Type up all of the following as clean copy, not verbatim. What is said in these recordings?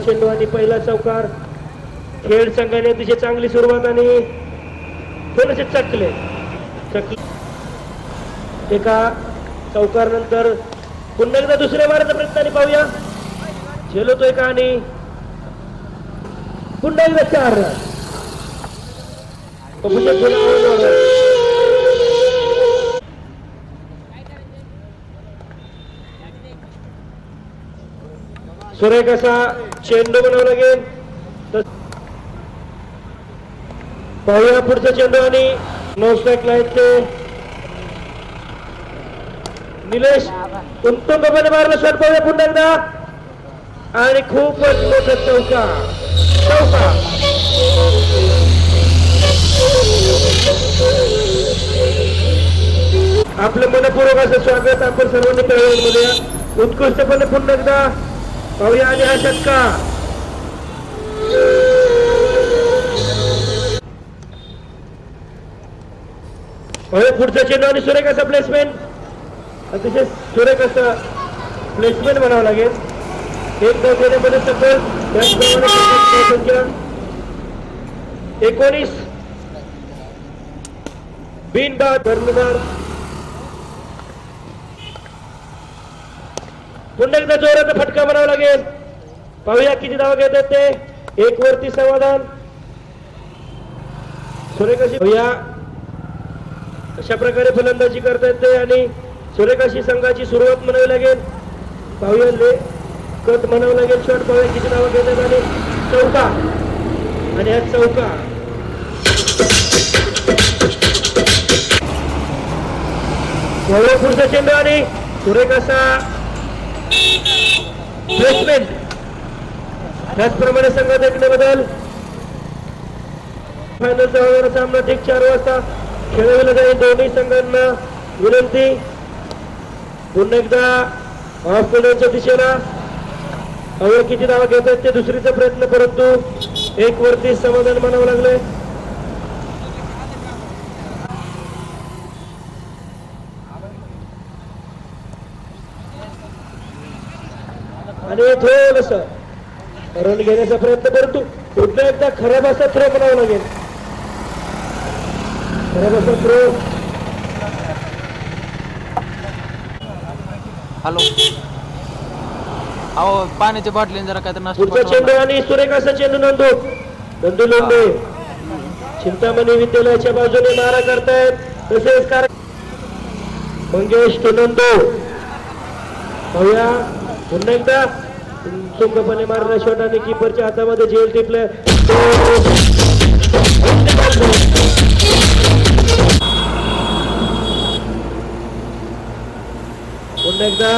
चेंडू आणि पहिला चौकार. खेळ संघाने अतिशय चांगली सुरुवात आणि थोडेसे चकले एका चौकार नंतर पुन्हा एकदा दुसऱ्या मारायचा प्रयत्न आणि पाहूया झेलतोय का आणि पुन्हा एकदा 4 रन. सुरेख असा चेंडू बनावा लागेल. पाहूया पुढचा चेंडू आणि नो स्ट्राईकला आहेत निलेश उत्तमपणे मारला शॉट. पाहूया पुन्हा एकदा आणि खूपच मोठा चौका. आपलं मनपूर्वक असं स्वागत आपण सर्वांनी कळवूया. उत्कृष्टपणे पुन्हा एकदा पाहूया आणि हा षटका. पाहूया पुढचा चेंडू आणि सुरेख असा प्लेसमेंट. अतिशय सुरेख असं प्लेसमेंट म्हणावं लागेल. एक धाव घेण्यामध्ये सफल. त्याचप्रमाणे 19 बिनबाद कर्णधार. पुन्हा एकदा जोराचा फटका म्हणावा लागेल. पाहूया किती धावा घेतात ते. 1 वरती समाधान. सुरेखाशी पाहूया अशा प्रकारे फलंदाजी करता येते आणि सुरेखाशी संघाची सुरुवात म्हणावी लागेल. पाहूया कट म्हणावं लागेल. शॉट पाहूया किती धावा घेतात आणि चौका. आणि हा चौका पुढचा चेंडू आणि सुरेख असा प्लेसमेंट. त्याचप्रमाणे संघात एकने बदल. फायनलचा होणारा सामना ठीक 4 वाजता खेळवला जाईल. दोन्ही संघांना विनंती पुन्हा एकदा ऑफ फिल्डच्या दिशेला. हवे किती धावा घेतात ते दुसरीचा प्रयत्न परंतु 1 वरती समाधान मानावं लागलंय. आणि थोडस रन घेण्याचा प्रयत्न परंतु पुन्हा एकदा खराब असा थ्रो बनावं लागेल. खराब असा थ्रो. हॅलो अहो पाण्याच्या बाटलीने जरा काय तर नाश्ता. पुढचा चेंडू आणि सुरेख असा चेंडू नंदू लोंढे चिंतामणी विद्यालयाच्या बाजूने मारा करतायत. तसेच मंगेश नंदू. पाहूया पुन्हा एकदा चुकपणे मारला शॉट आणि कीपरच्या हातामध्ये झेल टिपले. पुन्हा एकदा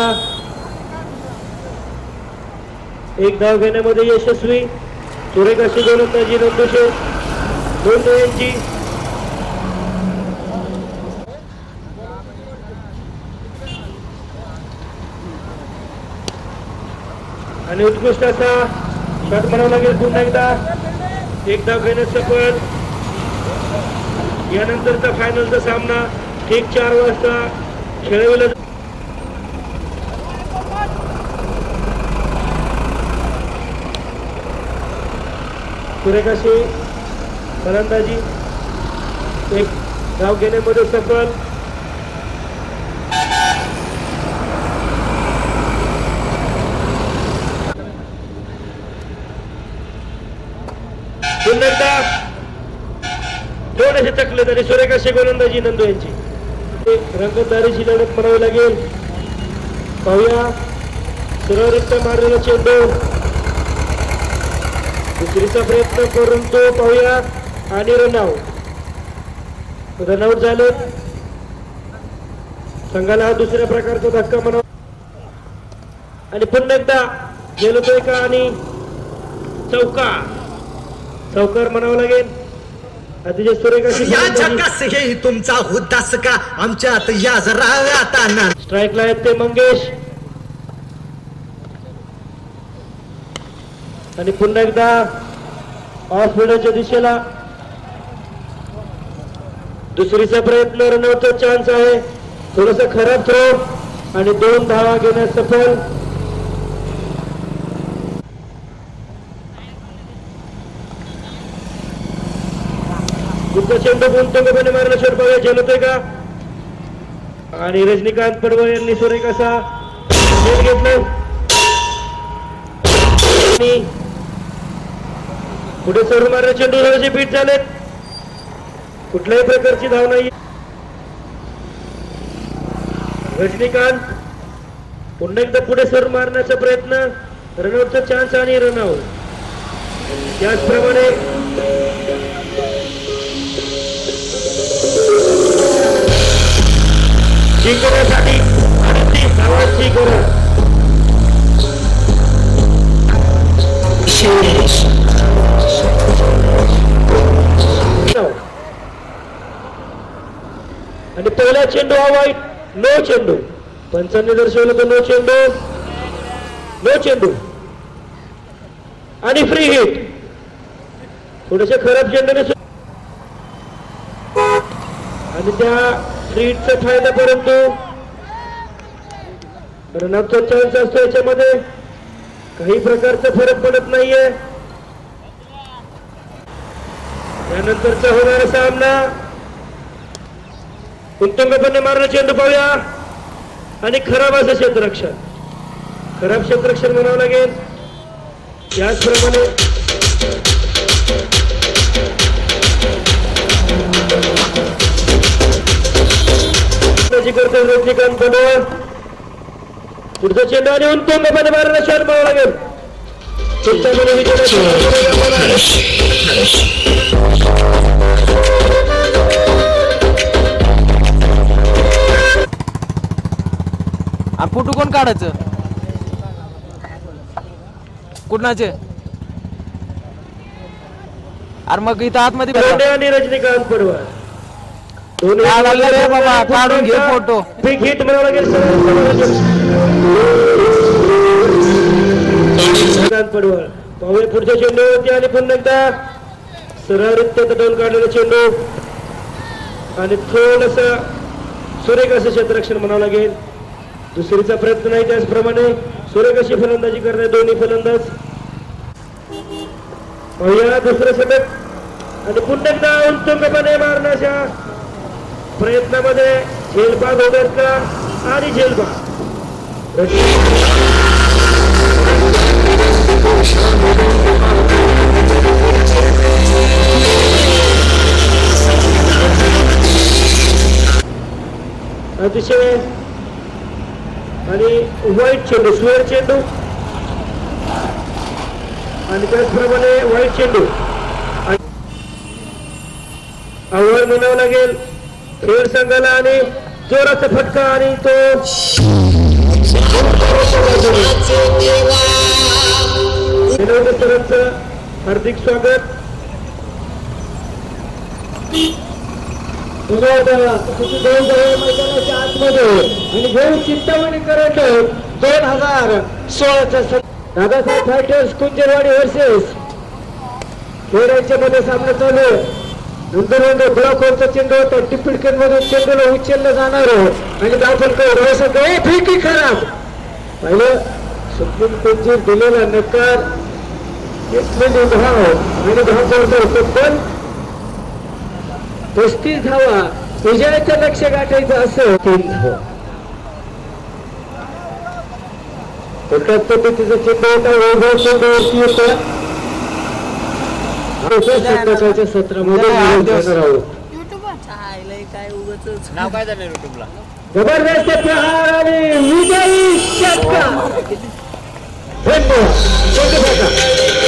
1 धाव घेण्यामध्ये यशस्वी. सुरेख अशी गोलंदाजी नंदू यांची. आणि उत्कृष्ट असा शॉट म्हणावा लागेल. पुन्हा एकदा 1 धाव घेण्यास सफल. यानंतरचा फायनलचा सामना ठीक 4 वाजता खेळविला. सुरेखाशी फलंदाजी 1 धाव घेण्यामध्ये सफल. पुन्हा एकदा थोडेसे चकले तरी सुरेखाशी गोलंदाजी नंदू यांची. रंगतदारीची लढत म्हणावी लागेल. पाहूया सुरळीतरित्या मारलेला चेंडू. दुसरीचा प्रयत्न करून तो पाहूया आणि रनआउट झाले. संघाला हा दुसऱ्या प्रकारचा धक्का म्हणावा. आणि पुन्हा एकदा गेलोतोय का आणि चौकार म्हणावं लागेल. अतिशय सुरेखाशी तुमचा उद्दास का आमच्यात या जरा आता. स्ट्राईकला आहेत ते मंगेश. आणि पुन्हा एकदा ऑफ फिल्डच्या दिशेला दुसरीचा प्रयत्न. रनआउटचा चान्स आहे. थोडासा खराब थ्रो आणि 2 धावा घेण्यास सफल. पुढचा चेंडू गुंतवणूकपणे मारला शॉट पाहूया झेलतोय का आणि रजनीकांत पडवळ यांनी सुरेख असा झेल घेतलं पुढे सोडून मारला चेंडू थोडेसे बीट झालेत कुठल्याही प्रकारची धाव नाही रजनीकांत पुन्हा एकदा पुढे सर मारण्याचा प्रयत्न रनआउटचा चान्स आणि रनआउट त्याचप्रमाणे जिंकण्यासाठी 38 धावांची गरज आणि पहिला चेंडू हा वाईट नो चेंडू पंचांनी दर्शवलं तर नो चेंडू आणि फ्री हिट थोडेसे खराब चेंडूने आणि त्या फ्री हिटचा फायदा परंतु रनआउटचा चान्स असतो याच्यामध्ये काही प्रकारचा फरक पडत नाहीये त्यानंतरचा होणारा सामना उत्तुंगपणे मारला चेंडू पाहूया आणि खराब असं क्षेत्ररक्षण खराब क्षेत्ररक्षण म्हणावं लागेल त्याचप्रमाणे करतो रजनीकांत पडवळ पुढचा चेंडू आणि उत्तुंगपणे मारला शॉट पाहावं लागेल तुमच्यामध्ये फोटो कोण काढायचं कुणाचे अरे मग इथं आतमध्ये आणि रजनीकांत पडवळ रे बाबा काढून घे फोटो बिग हिट म्हणावं लागेल रजनीकांत पडवळ पाहुणे पुढच्या चेंडूवरती आणि पुन्हा एकदा सरळरित्या तटवून काढलेला चेंडू आणि थोडस सुरेख असं क्षेत्ररक्षण म्हणावं लागेल दुसरीचा प्रयत्न नाही त्याचप्रमाणे सुरेख अशी फलंदाजी करणे दोन्ही फलंदाज पाहूया दुसरं षटक आणि पुन्हा एकदा उत्तुंगपणे मारण्याच्या प्रयत्नामध्ये झेलबाद होतात का आणि झेलबाद अतिशय आणि व्हाईट चेंडू स्वेअर चेंडू आणि त्याचप्रमाणे व्हाईट चेंडू आव्हान म्हणावं लागेल खेळ संघाला आणि जोराचा फटका आणि तो सरांचं हार्दिक स्वागत मैदानाच्या आतमध्ये आणि घेऊन चिंतामणी करत 2016चा दादासाहेब फायटर्स कुंजरवाडी वर्सेस खेळाच्या मध्ये सामना चालू आहे नंतर ब्लॉकवरचा चेंडू होता टिपिडकन मधून चेंडूला उचलला जाणार आणि दाखल फेकी खराब पहिलं सुप्रीम कोर्टची दिलेला नकार घेतलेली धाव आणि धाव होतो पण 35 धावा विजयाचं लक्ष गाठायचं असं 3 धावा कोणत्याच पद्धतीचा चेंडू होता वैभव चेंडूवरती होता सत्रामध्ये जबरदस्त प्रहार आणि विजयी षटकार धन्यवाद